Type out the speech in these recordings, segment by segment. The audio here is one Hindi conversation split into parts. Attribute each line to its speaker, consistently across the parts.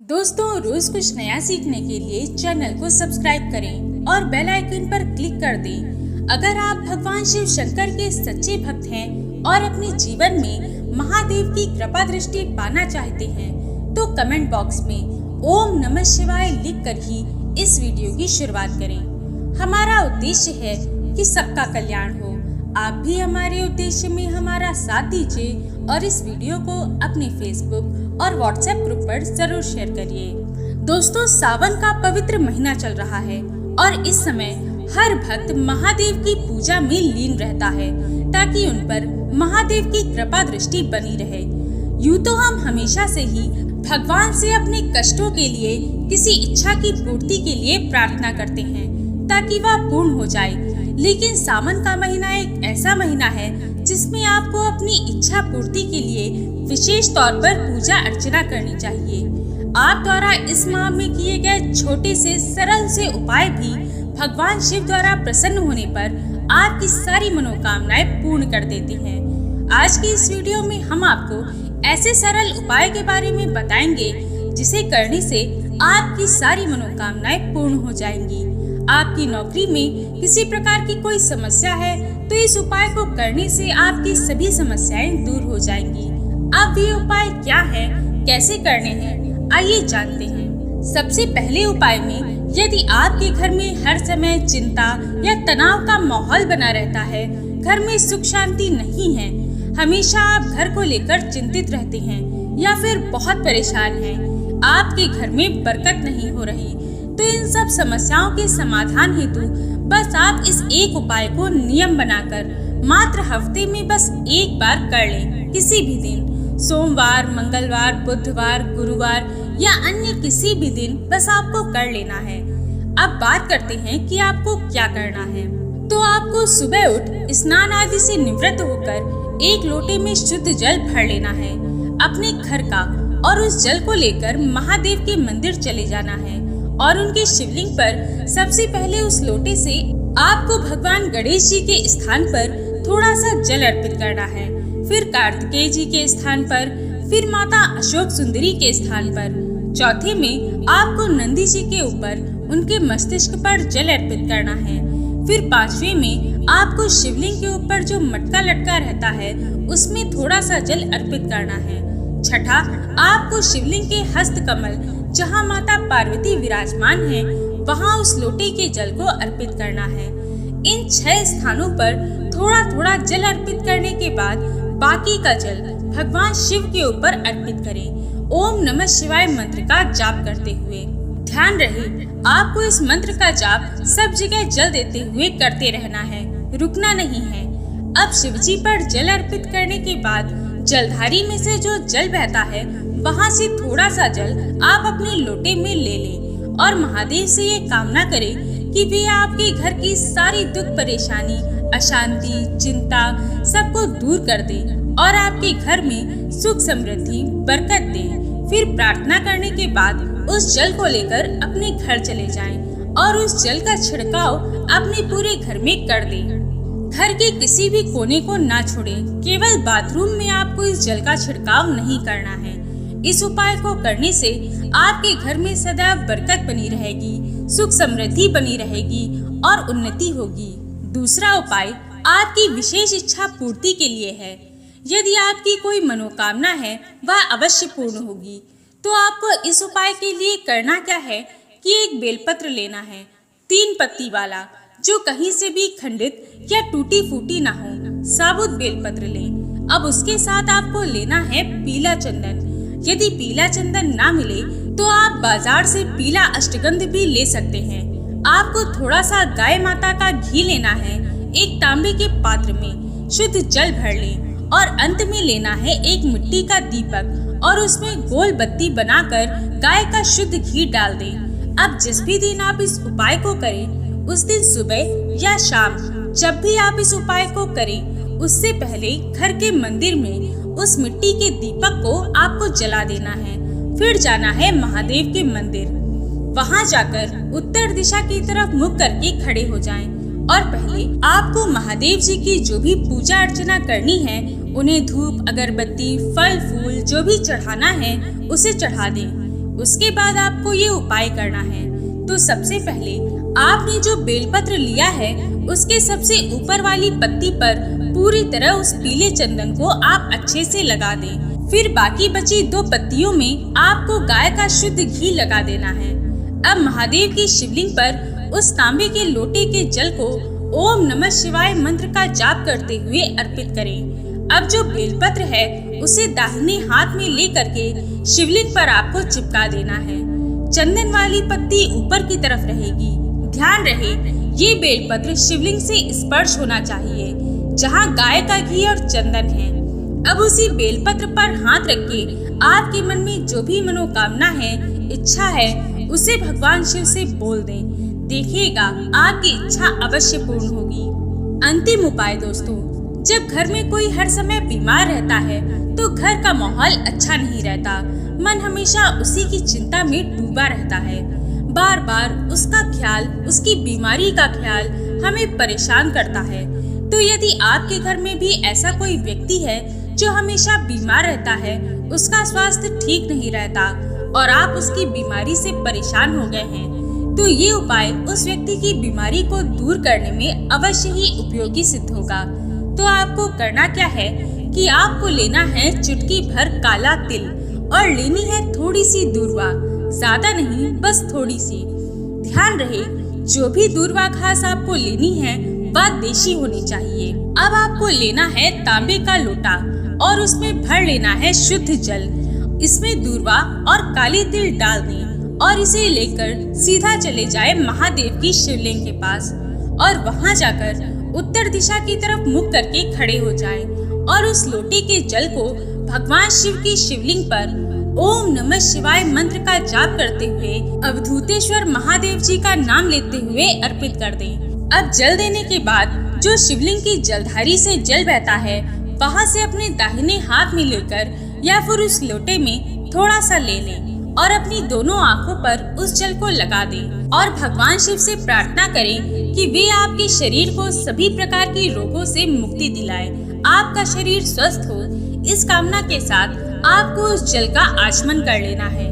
Speaker 1: दोस्तों, रोज कुछ नया सीखने के लिए चैनल को सब्सक्राइब करें और बेल आइकन पर क्लिक कर दें। अगर आप भगवान शिव शंकर के सच्चे भक्त हैं और अपने जीवन में महादेव की कृपा दृष्टि पाना चाहते हैं, तो कमेंट बॉक्स में ओम नमः शिवाय लिखकर ही इस वीडियो की शुरुआत करें। हमारा उद्देश्य है कि सबका कल्याण हो। आप भी हमारे उद्देश्य में हमारा साथ दीजिए और इस वीडियो को अपने फेसबुक और व्हाट्सएप ग्रुप पर जरूर शेयर करिए। दोस्तों, सावन का पवित्र महीना चल रहा है और इस समय हर भक्त महादेव की पूजा में लीन रहता है ताकि उन पर महादेव की कृपा दृष्टि बनी रहे। यूँ तो हम हमेशा से ही भगवान से अपने कष्टों के लिए किसी इच्छा की पूर्ति के लिए प्रार्थना करते हैं ताकि वह पूर्ण हो जाए, लेकिन सावन का महीना एक ऐसा महीना है जिसमें आपको अपनी इच्छा पूर्ति के लिए विशेष तौर पर पूजा अर्चना करनी चाहिए। आप द्वारा इस माह में किए गए छोटे से सरल से उपाय भी भगवान शिव द्वारा प्रसन्न होने पर आपकी सारी मनोकामनाएं पूर्ण कर देते हैं। आज की इस वीडियो में हम आपको ऐसे सरल उपाय के बारे में बताएंगे जिसे करने से आपकी सारी मनोकामनाएं पूर्ण हो जाएंगी। आपकी नौकरी में किसी प्रकार की कोई समस्या है तो इस उपाय को करने से आपकी सभी समस्याएं दूर हो जाएंगी। अब ये उपाय क्या है, कैसे करने हैं, आइए जानते हैं। सबसे पहले उपाय में यदि आपके घर में हर समय चिंता या तनाव का माहौल बना रहता है, घर में सुख शांति नहीं है, हमेशा आप घर को लेकर चिंतित रहते हैं या फिर बहुत परेशान हैं, आपके घर में बरकत नहीं हो रही, तो इन सब समस्याओं के समाधान हेतु बस आप इस एक उपाय को नियम बनाकर मात्र हफ्ते में बस एक बार कर लें। किसी भी दिन, सोमवार, मंगलवार, बुधवार, गुरुवार या अन्य किसी भी दिन बस आपको कर लेना है। अब बात करते हैं कि आपको क्या करना है। तो आपको सुबह उठ स्नान आदि से निवृत्त होकर एक लोटे में शुद्ध जल भर लेना है अपने घर का, और उस जल को लेकर महादेव के मंदिर चले जाना है और उनके शिवलिंग पर सबसे पहले उस लोटे से आपको भगवान गणेश जी के स्थान पर थोड़ा सा जल अर्पित करना है, फिर कार्तिकेय जी के स्थान पर, फिर माता अशोक सुंदरी के स्थान पर, चौथे में आपको नंदी जी के ऊपर उनके मस्तिष्क पर जल अर्पित करना है, फिर पांचवे में आपको शिवलिंग के ऊपर जो मटका लटका रहता है उसमें थोड़ा सा जल अर्पित करना है, छठा आपको शिवलिंग के हस्त कमल जहाँ माता पार्वती विराजमान है वहाँ उस लोटे के जल को अर्पित करना है। इन 6 स्थानों पर थोड़ा थोड़ा जल अर्पित करने के बाद बाकी का जल भगवान शिव के ऊपर अर्पित करें। ओम नमः शिवाय मंत्र का जाप करते हुए। ध्यान रहे, आपको इस मंत्र का जाप सब जगह जल देते हुए करते रहना है, रुकना नहीं है। अब शिव जी पर जल अर्पित करने के बाद जलधारी में से जो जल बहता है वहाँ से थोड़ा सा जल आप अपने लोटे में ले लें और महादेव से ये कामना करें कि वे आपके घर की सारी दुख परेशानी, अशांति, चिंता सबको दूर कर दें और आपके घर में सुख समृद्धि बरकत दें। फिर प्रार्थना करने के बाद उस जल को लेकर अपने घर चले जाएं और उस जल का छिड़काव अपने पूरे घर में कर दें। घर के किसी भी कोने को ना छोड़ें, केवल बाथरूम में आपको इस जल का छिड़काव नहीं करना है। इस उपाय को करने से आपके घर में सदैव बरकत बनी रहेगी, सुख समृद्धि बनी रहेगी और उन्नति होगी। दूसरा उपाय आपकी विशेष इच्छा पूर्ति के लिए है। यदि आपकी कोई मनोकामना है वह अवश्य पूर्ण होगी, तो आपको इस उपाय के लिए करना क्या है कि एक बेलपत्र लेना है, 3 पत्ती वाला, जो कहीं से भी खंडित या टूटी फूटी ना हो, साबुत बेलपत्र लें। अब उसके साथ आपको लेना है पीला चंदन। यदि पीला चंदन ना मिले तो आप बाजार से पीला अष्टगंध भी ले सकते हैं। आपको थोड़ा सा गाय माता का घी लेना है, एक तांबे के पात्र में शुद्ध जल भर लें और अंत में लेना है एक मिट्टी का दीपक और उसमें गोल बत्ती बनाकर गाय का शुद्ध घी डाल दें। अब जिस भी दिन आप इस उपाय को करें उस दिन सुबह या शाम जब भी आप इस उपाय को करें उससे पहले घर के मंदिर में उस मिट्टी के दीपक को आपको जला देना है। फिर जाना है महादेव के मंदिर। वहां जाकर उत्तर दिशा की तरफ मुख करके खड़े हो जाएं और पहले आपको महादेव जी की जो भी पूजा अर्चना करनी है उन्हें धूप, अगरबत्ती, फल फूल जो भी चढ़ाना है उसे चढ़ा दें। उसके बाद आपको ये उपाय करना है। तो सबसे पहले आपने जो बेलपत्र लिया है उसके सबसे ऊपर वाली पत्ती पर पूरी तरह उस पीले चंदन को आप अच्छे से लगा दें। फिर बाकी बची 2 पत्तियों में आपको गाय का शुद्ध घी लगा देना है। अब महादेव की शिवलिंग पर उस तांबे के लोटे के जल को ओम नमः शिवाय मंत्र का जाप करते हुए अर्पित करें। अब जो बेलपत्र है उसे दाहिने हाथ में ले करके शिवलिंग पर आपको चिपका देना है। चंदन वाली पत्ती ऊपर की तरफ रहेगी। ध्यान रहे ये बेलपत्र शिवलिंग से स्पर्श होना चाहिए जहाँ गाय का घी और चंदन है। अब उसी बेलपत्र पर हाथ रख के आपके मन में जो भी मनोकामना है, इच्छा है, उसे भगवान शिव से बोल दें। देखिएगा आपकी इच्छा अवश्य पूर्ण होगी। अंतिम उपाय दोस्तों, जब घर में कोई हर समय बीमार रहता है तो घर का माहौल अच्छा नहीं रहता। मन हमेशा उसी की चिंता में डूबा रहता है। बार बार उसका ख्याल, उसकी बीमारी का ख्याल हमें परेशान करता है। तो यदि आपके घर में भी ऐसा कोई व्यक्ति है जो हमेशा बीमार रहता है, उसका स्वास्थ्य ठीक नहीं रहता और आप उसकी बीमारी से परेशान हो गए हैं, तो ये उपाय उस व्यक्ति की बीमारी को दूर करने में अवश्य ही उपयोगी सिद्ध होगा। तो आपको करना क्या है कि आपको लेना है चुटकी भर काला तिल और लेनी है थोड़ी सी दूर्वा, ज्यादा नहीं, बस थोड़ी सी। ध्यान रहे जो भी दूर्वा घास आपको लेनी है वह देशी होनी चाहिए। अब आपको लेना है तांबे का लोटा और उसमें भर लेना है शुद्ध जल। इसमें दूर्वा और काले तिल डाल दें और इसे लेकर सीधा चले जाए महादेव की शिवलिंग के पास और वहां जाकर उत्तर दिशा की तरफ मुख करके खड़े हो जाएं और उस लोटे के जल को भगवान शिव की शिवलिंग पर ओम नमः शिवाय मंत्र का जाप करते हुए अवधूतेश्वर महादेव जी का नाम लेते हुए अर्पित कर दें। अब जल देने के बाद जो शिवलिंग की जलधारी से जल बहता है वहां से अपने दाहिने हाथ में लेकर या फिर उस लोटे में थोड़ा सा ले लें और अपनी दोनों आँखों पर उस जल को लगा दें और भगवान शिव से प्रार्थना करें कि वे आपके शरीर को सभी प्रकार की रोगों से मुक्ति दिलाए, आपका शरीर स्वस्थ हो। इस कामना के साथ आपको उस जल का आचमन कर लेना है।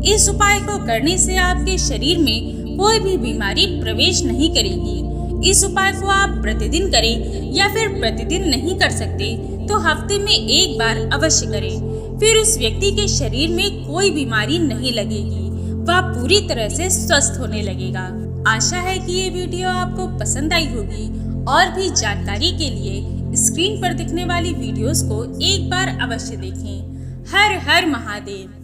Speaker 1: इस उपाय को करने से आपके शरीर में कोई भी बीमारी प्रवेश नहीं करेगी। इस उपाय को आप प्रतिदिन करें या फिर प्रतिदिन नहीं कर सकते तो हफ्ते में 1 बार अवश्य करें। फिर उस व्यक्ति के शरीर में कोई बीमारी नहीं लगेगी, वह पूरी तरह से स्वस्थ होने लगेगा। आशा है कि ये वीडियो आपको पसंद आई होगी और भी जानकारी के लिए स्क्रीन पर दिखने वाली वीडियोस को एक बार अवश्य देखें। हर हर महादेव।